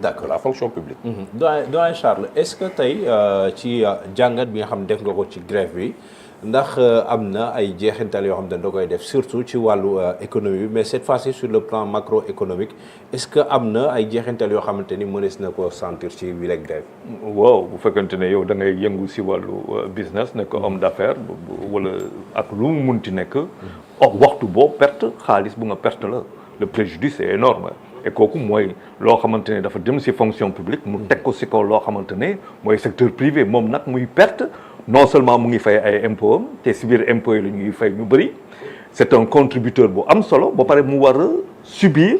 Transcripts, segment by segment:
d'accord, la fonction publique. doyen Charles est-ce que tey ci jàngat bi nga xam def nga ko ci grève bi ndax am na ay jeexintal yoo xam ne da koy def surtout ci wàllu économie bi mais cette fois-ci sur le plan macroéconomique est-ce que am na ay jeexintal yoo xamante ni mënees na ko sentir ci wile grève. waaw bu fekkente ne yow da ngay yëngu si wàllu business nekk homme d'affaires wala ak lu mu munti nekk. waxtu boo perte xaalis bu nga perte la le préjudice est énorme et kooku mooy loo xamante ne dafa dem si fonction publique mu teg ko si kaw loo xamante ne mooy secteur privé moom nag muy perte non seulement mu ngi fay ay impôts am te si biir impôts yi la ñuy fay ñu bëri c'est un contributeur bu am solo ba pare mu war a subir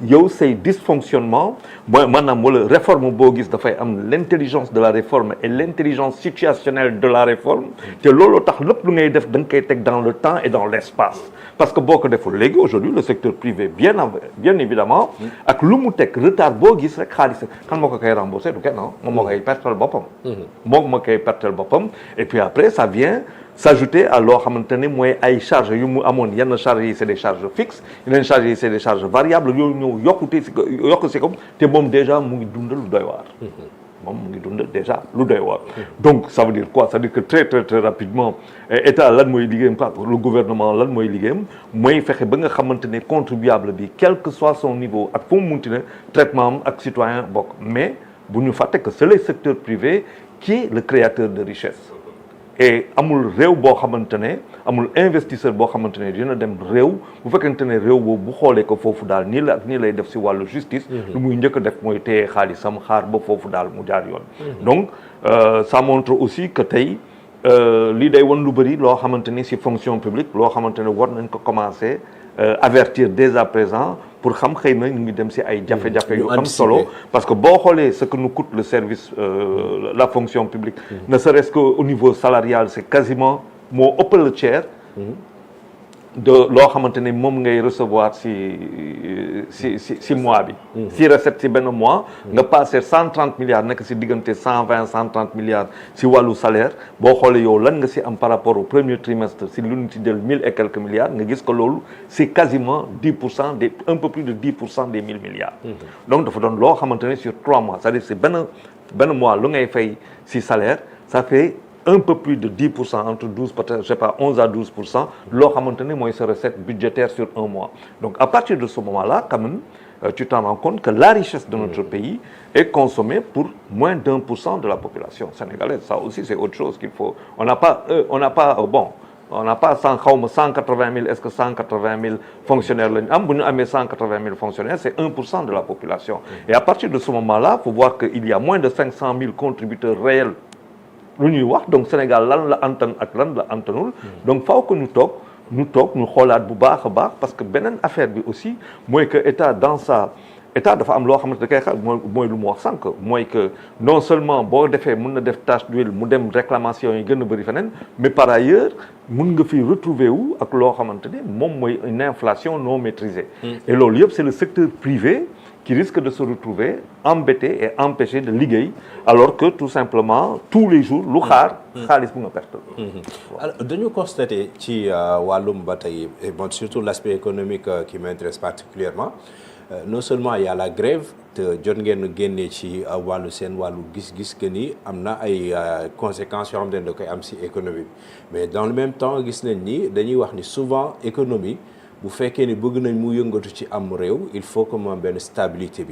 yow say dysfonctionnement mooy maanaam wala réforme boo gis dafay am l'intelligence de la réforme et l'intelligence situationnelle de la réforme te looloo tax lépp lu ngay def da nga koy teg dans le temps et dans l'espace parce que boo ko deful léegi aujourd'hui le secteur privé bien évidemment ak lu mu teg retard boo gis rek xaalis kan moo ko koy rembourser du kenn moom moo koy pertel boppam moom moo koy pertel boppam et puis après ça vient s'ajouter à loo xamante ne mooy ay charges yu mu amoon yenn charges yi c'est des charges fixes yeneen charges yi c'est des charges variables yooyu ñëw yokk si ko te moom déjà mu ngi dund lu doy waar moom mu ngi dund déjà lu doy waar donc ça veut dire quoi ça veut dire que très rapidement état lan mooy liggéeyam quoi le gouvernement lan mooy liggéeyam mooy fexe ba nga xamante ne contribuable bi quel que soit son niveau ak fu mu munti ne traitement am ak citoyen bokk mais bu ñu fàtte que c'est le secteur privé qui est le créateur de richesse et amul réew boo xamante ne amul investisseur boo xamante ne dina dem réew bu fekkente ne réew boobu bu xoolee ko foofu daal nii la ak nii lay def si wàllu justice lu muy njëkk a def mooy téye xaalisam xaar ba foofu daal mu jaar yoon donc ça montre aussi que tey lii day won lu bëri loo xamante ni si fonction publique loo xamante ne war nañ ko commencer avertir dès à présent pour xam xëy na ñu ngi dem si ay jafe-jafe yu am solo parce que boo xoolee ce que nous coûte le service la fonction publique ne serait-ce que au niveau salarial c'est quasiment moo ëpp le tiers de loo xamante ne moom ngay recevoir si mois bi si recette si benn mois nga passé 130 milliards nekk si diggante 130 milliards si wàllu salaire boo xoolee yow lan nga si am par rapport au premier trimestre si lu ñu ci jël 1000 et quelques milliards nga gis que loolu c'est quasiment 10% des un peu plus de 10% des 1000 milliards donc dafa doon loo xamante ne sur 3 mois c'est-à-dire c'est benn mois lu ngay fay si salaire ça fait un peu plus de 10% entre 12 peut-être je sais pas 11 à 12% loo xamante ne mooy sa recette budgétaire sur un mois donc à partir de ce moment-là quand même tu t'en rends compte que la richesse de notre pays est consommée pour moins d'1% de la population sénégalaise ça aussi c'est autre chose qu'il faut on n'a pas 180 000 est-ce que 180 000 fonctionnaires lañu am bu ñu amee 180 000 fonctionnaires c'est 1% de la population et à partir de ce moment-là faut voir que il y a moins de 500 000 contributeurs réels lu ñuy wax donc Sénégal lan la antan ak lan la antanul donc faaw que ñu xoolaat bu baax a baax parce que beneen affaire bi aussi mooy que état dafa am loo xamante da koy xel mooy lu mu wax sànq mooy que non seulement boo defee mën na def tâche d'huile mu dem réclamation yi gën a bëri feneen mais par ailleurs mën nga fi retrouver wu ak loo xamante ne moom mooy une inflation non maîtrisée et loolu yëpp c'est le secteur privé qui risque de se retrouver embêté et empêché de liggéey alors que tout simplement tous les jours lu xaalis bu nga perte alors dañu constater ci wàllum ba tey bon surtout l'aspect économique qui m'intéresse particulièrement non seulement il y a la grève te jot ngeen génnee ci seen wàllu gis-gis que ni am na ay conséquences yoo xam ne da koy am ci économie mais dans le même temps gis nañ ni dañuy wax ni souvent économie bu fekkee ni bëgg nañ mu yëngatu ci am réew il faut que mu am benn stabilité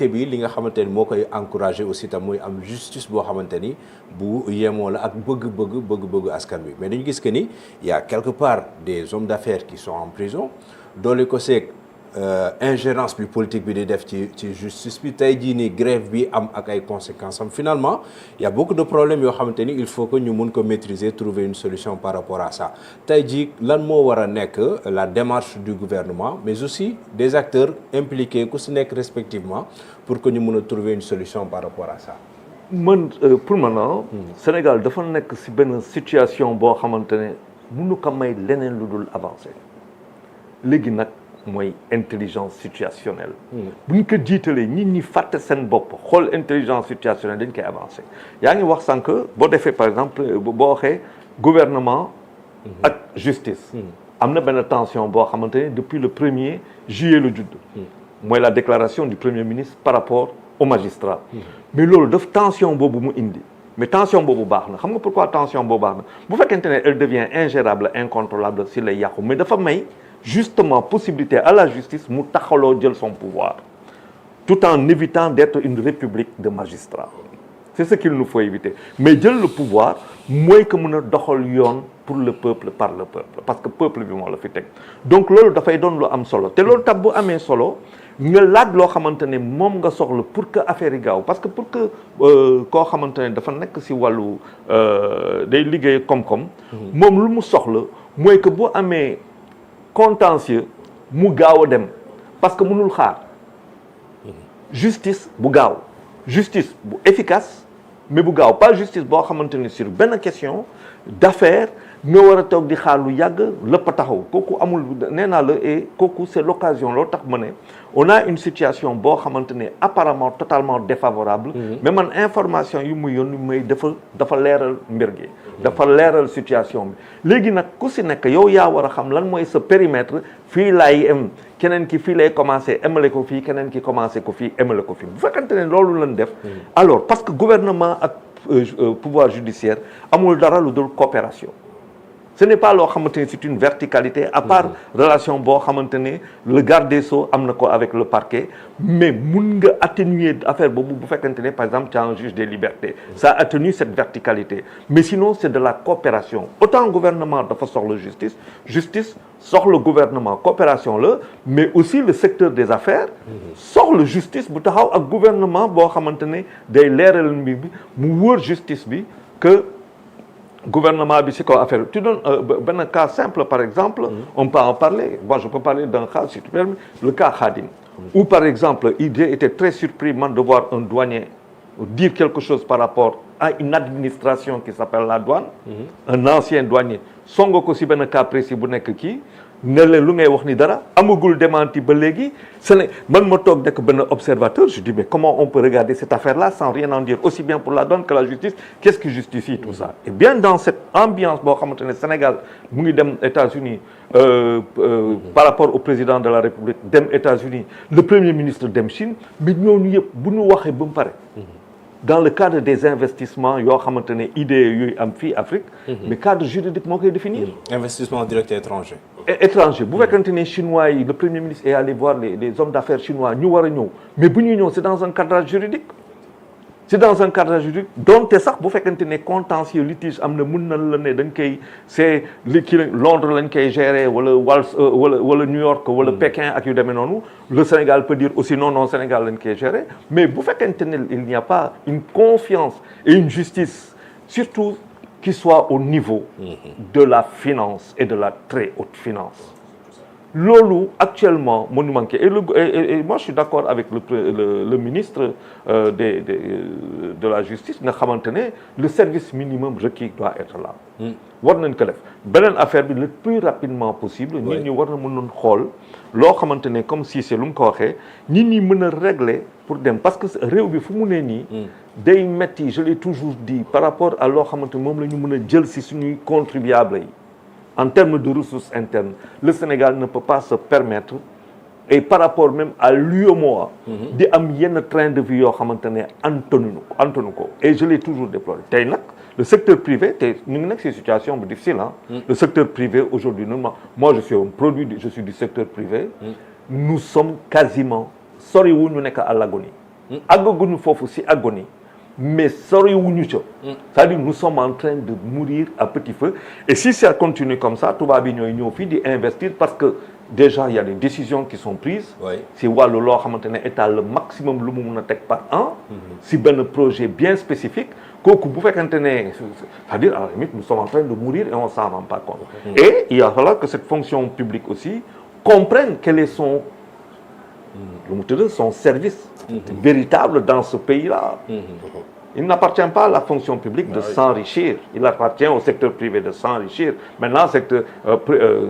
bi li nga xamante ni moo koy encourager aussi tam mooy am justice boo xamante ni bu yemoo la ak bëgg-bëgg askan bi mais dañu gis que ni il y a quelque part des hommes d'affaires qui sont en prison doole ko seeg ingérence bi politique bi di def ci justice bi tey jii nii grève bi am ak ay conséquences am finalement il y a beaucoup de problèmes yoo xamante ni il faut que ñu mun ko maîtriser trouver une solution par rapport à ça tey jii lan moo war a nekk la démarche du gouvernement mais aussi des acteurs impliqués ku si nekk respectivement pour que ñu mun a trouver une solution par rapport à ça pour maintenant Sénégal dafa nekk si benn situation boo xamante ne mënu ko may leneen lu dul avancer léegi nag mooy intelligence situationnelle bu ñu ko jiitalee nit ñi fàtte seen bopp xool intelligence situationnelle dañ koy avancer yaa ngi wax sànq boo defee par exemple boo waxee gouvernement ak justice am na benn tension boo xamante ne depuis le 1er juillet la judd mooy la déclaration du Premier ministre par rapport aux magistrats mais loolu daf tension boobu mu indi mais tension boobu baax na xam nga pourquoi tension boobu baax na bu fekkente ne elle devient ingérable incontrôlable si lay yàqu mais dafa may justement possibilité à la justice mu taxaloo jël son pouvoir tout en évitant d'être une république de magistrats c'est ce qu'il nous faut éviter mais jël le pouvoir mooy que mën a doxal yoon pour le peuple par le peuple parce que peuple bi moo la fi teg donc loolu dafay doon lu am solo te loolu tam bu amee solo nga laaj loo xamante ne moom nga soxla pour que affaire yi gaaw parce que pour que koo xamante ne dafa nekk si wàllu day liggéey koom-koom moom lu mu soxla mooy que bu amee contentieux mu gaaw a dem parce que mënul xaar justice bu gaaw justice bu efficace mais bu gaaw pas justice boo xamante ne sur benn question d'affaires nga war a toog di xaar lu yàgg lépp a taxaw kooku amul nee naa la et kooku c'est l'occasion loolu tax ma ne on a une situation boo xamante ne apparemment totalement défavorable mais man information yu muy yónni may dafa leeral mbir gi dafa leeral situation bi léegi nag ku si nekk yow yaa war a xam lan mooy sa périmètre fii laay em keneen ki fii lay commencé emale ko fii keneen ki commencé ko fii emale ko fii bu fekkante ne loolu lañ def alors parce que gouvernement ak pouvoir judiciaire amul dara lu dul coopération ce n'est pas loo xamante ne c'est une verticalité à part relation boo xamante ne le garde des Sceaux am na ko avec le parquet mais mun nga atténuer affaire boobu bu fekkante ne par exemple tu as un juge des libertés ça atténue cette verticalité mais sinon c'est de la coopération autant gouvernement dafa soxla justice soxla gouvernement coopération la mais aussi le secteur des affaires soxla justice bu taxaw ak gouvernement boo xamante ne day leeral mbir bi mu wóor justice bi que gouvernement bi si kaw affaire tu donnes benn cas simple par exemple on peut en parler bon je peux parler d'un cas si tu permets le cas Khadim où par exemple il était très surpris man de voir un douanier dire quelque chose par rapport à une administration qui s'appelle la douane un ancien douanier songo ko si benn cas précis bu nekk kii ne leen lu ngay wax ni dara amagul démenti ba léegi man ma toog nekk benn observateur je dis mais comment on peut regarder cette affaire-là sans rien en dire aussi bien pour la douane que la justice qu'est-ce qui justifie tout ça et bien dans cette ambiance boo xamante ne Sénégal mu ngi dem États-Unis par rapport au président de la République dem États-Unis le premier ministre dem Chine mais ñooñu yëpp bu ñu waxee ba mu pare dans le cadre des investissements yoo xamante ne idées yooyu am fii Afrique mais cadre juridique moo koy définir investissement direct étranger étranger bu fekkante ne chinois yi le premier ministre est allé voir les hommes d'affaires chinois ñu war a ñëw mais bu ñuy ñëw c'est dans un cadrage juridique donte sax bu fekkante ne contentieux litige am na mun na la ne dañ koy c'est li kii Londres lañ koy gérer wala New York wala Pékin ak yu demee noonu le Sénégal peut dire aussi non Sénégal lañ koy gérer mais bu fekkante ne il n'y a pas une confiance et une justice surtout qui soit au niveau de la finance et de la très haute finance loolu actuellement moo ñu manqué et moi je suis d'accord avec le ministre de la justice nga xamante ne le service minimum requis doit être là war nañ ko def beneen affaire bi le plus rapidement possible nit ñi war na mënoon xool loo xamante ne comme si c'est lu mu ko waxee nit ñi mën a régler pour dem parce que réew bi fu mu ne nii day metti je l'ai toujours dit par rapport à loo xamante moom la ñu mën a jël si suñuy contribuables yi en termes de ressources internes le Sénégal ne peut pas se permettre et par rapport même à l'UEMOA di am yenn train de vie yoo xamante ne antanu ko et je l'ai toujours déploré tey nag le secteur privé te ñu ngi nekk ci situation bu difficile le secteur privé aujourd'hui moi je suis du secteur privé nous sommes quasiment sori wu ñu nekk à l'agonie àggaguñu foofu ci agonie mais sori wuñu ca c'est-à-dire nous sommes en train de mourir à petit feu et si ça continue comme ça tubaab yi ñooy ñëw fii di investir parce que déjà il y a des décisions qui sont prises si wàllu loo xamante ne état le maximum lu mu mun a teg par an si benn projet bien spécifique kooku bu fekkente ne c'est-à-dire à la limite nous sommes en train de mourir et on s'en rend pas compte et il va falloir que cette fonction publique aussi comprenne quel est son service véritable dans ce pays-là. Il n'appartient pas à la fonction publique de s'enrichir. Il appartient au secteur privé de s'enrichir. Maintenant, cette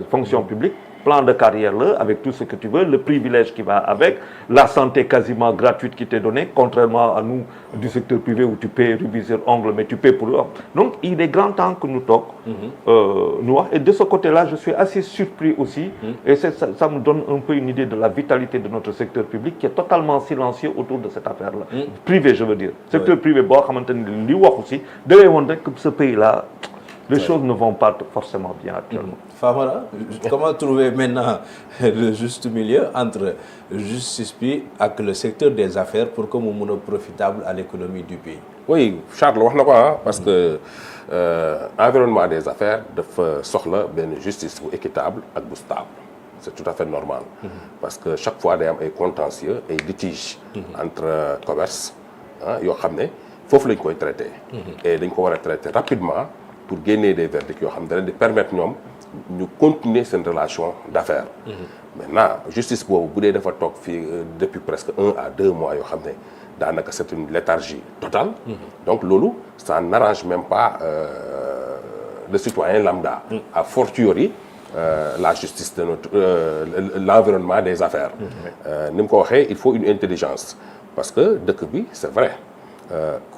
fonction publique plan de carrière là, avec tout ce que tu veux, le privilège qui va avec, la santé quasiment gratuite qui t'est donnée, contrairement à nous du secteur privé où tu payes réviseur ongle, mais tu payes pour l'homme. Donc, il est grand temps que nous toquons, nous. Et de ce côté-là, je suis assez surpris aussi, et ça me donne un peu une idée de la vitalité de notre secteur public qui est totalement silencieux autour de cette affaire-là. Privé, je veux dire. Secteur privé, bon, li wax aussi, de que ce pays-là, les choses ne vont pas forcément bien actuellement. Famara, comment trouver maintenant le juste milieu entre justice et le secteur des affaires pour que nous soyons profitables à l'économie du pays? Oui, Charles wax na ko parce que environnement des affaires dafa soxla benn justice bu équitable ak bu stable. C'est tout à fait normal. Parce que chaque fois day am ay contentieux ay litiges entre commerce yoo xam ne foofu lañ koy traiter. Et dañ ko war a traiter rapidement pour gagner des verdicts yoo xam ne da leen di permettre ñoom ñu continuer seen relation d'affaires. Maintenant justice boobu bu dee dafa toog fii depuis presque 1 à 2 mois yoo xam ne daanaka c'est une léthargie totale. Donc loolu ça n'arrange même pas le citoyen lambda. A fortiori la justice de notre l'environnement des affaires. Ni mu ko waxee il faut une intelligence parce que dëkk bi c'est vrai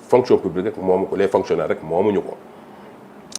fonction publique rek moomu ko les fonctionnaires rek moomuñu ko.